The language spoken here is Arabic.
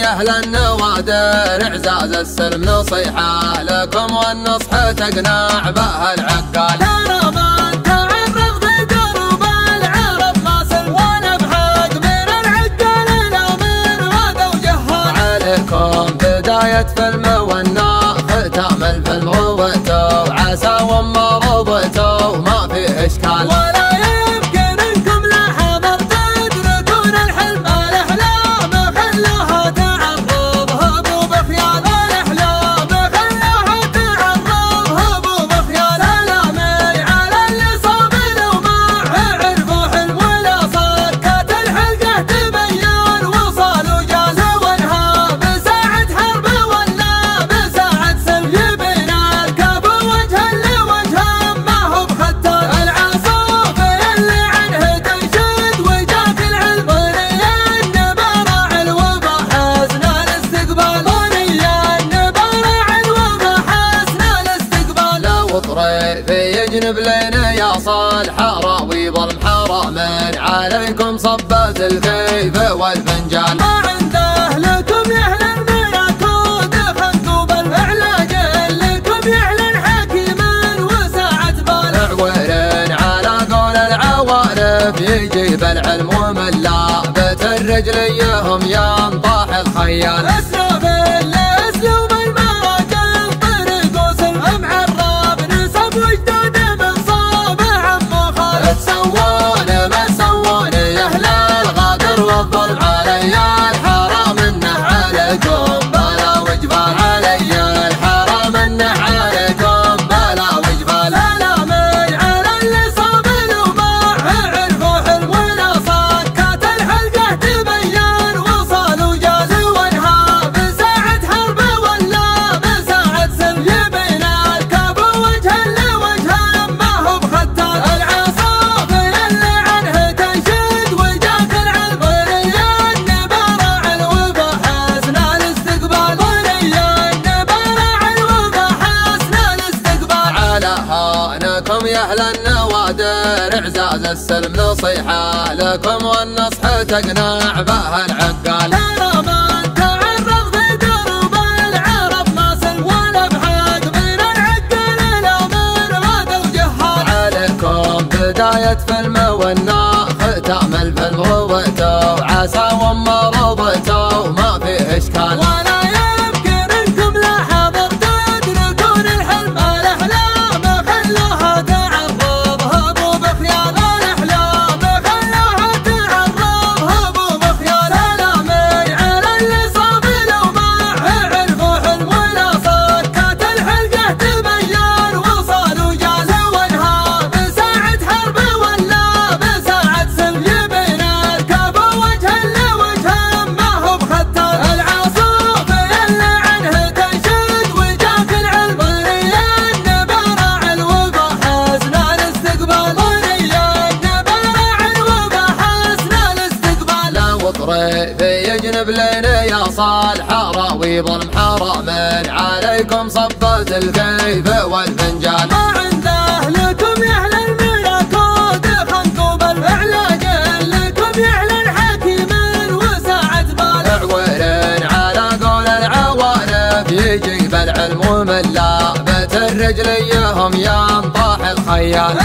يا أهل النوادر اعزاز السلم نصيحة لكم والنصح تقنع بها العقال. ترى من تعرض بدرب العرب ما سلم ونبحق من العقال الأمين وذو جهال. عليكم بداية فيلم والناخ ختام الفيلم رويته عسى وما رضيته ما فيه إشكال. ولا يمكن انكم لحظة تدركون الحلم الأحلام خلوها تعرض هبوا بخيال. الأحلام خلوها تعرض هبوا بخيال. الأمي على اللي صاب الأوماع عرفوا حلم ولا صكت الحلقة تبين وصال وجاز وانها بساعة حرب ولا بساعة سلم يبين الكاب وجها لوجه ما هو بختار. العصافر اللي عنه تنشد وجاك العلم النبراع الوبا حسن الاستقبال. النبراع الوبا حسن الاستقبال. لو طريف يجنب لنا يا صالح راوي ظلم حرام عليكم صبت الكيف والفنجان. ما عنده لكم يا اهل الملكوت خنقوب العلاج لكم يعلن حكيما وساعة بال. عويرين على قول العوارف يجيب العلم وملا بيت الرجليهم ينطاح الخيال. اسلوب الاسلوب المراجل طريق وسلم معرب نسب وجدود من صاب عمو خالد. تسوون ما تسوون يا اهل الغدر والظلم علي الحرام انه عليكم بلا وجبال. علي الحرام انه عليكم بلا وجبال. الأمي على اللي صاب الأوماع عرفوا حلم ولا صكت الحلقة تبين وصال وجاز وانها بساعة حرب ولا بساعة سلم يبين الكاب وجها لوجه ما هو بختار. العصافر اللي عنه تنشد وجاك العلم النبراع الوبا حسن الاستقبال. النبراع الوبا حسن الاستقبال. على هانكم يا اهل النوادر اعزاز السلم نصيحة لكم والنصح تقنع بها العقال. ترى من تعرض بدرب العرب ما سلم ونبحق من العقال الأمين وذو جهال. عليكم بداية فيلم والناخ ختام الفيلم رويته عسى وما رضيته ما فيه إشكال. ولا يمكن انكم لحظة تدركون الحلم الأحلام خلوها تعرض هبوا بخيال. الأحلام خلوها تعرض هبوا بخيال. الأمي على اللي صاب الأوماع عرفوا حلم ولا صكت الحلقة تبين وصال وجاز وانها بساعة حرب ولا بساعة سلم يبين الكاب وجها لوجه ما هو بختار. العصافر اللي عنه تنشد وجاك العلم النبراع الوبا حسن الاستقبال. النبراع الوبا حسن الاستقبال. لو طريف يجنب لنا يا صالح راوي ظلم حرام عليكم صبت الكيف والفنجان. ما عنده لكم يا اهل الملكوت خنقوب العلاج لكم يعلن حكيما وساعة بال. عويرين على قول العوارف يجيب العلم وملا بيت الرجليهم ينطاح الخيال.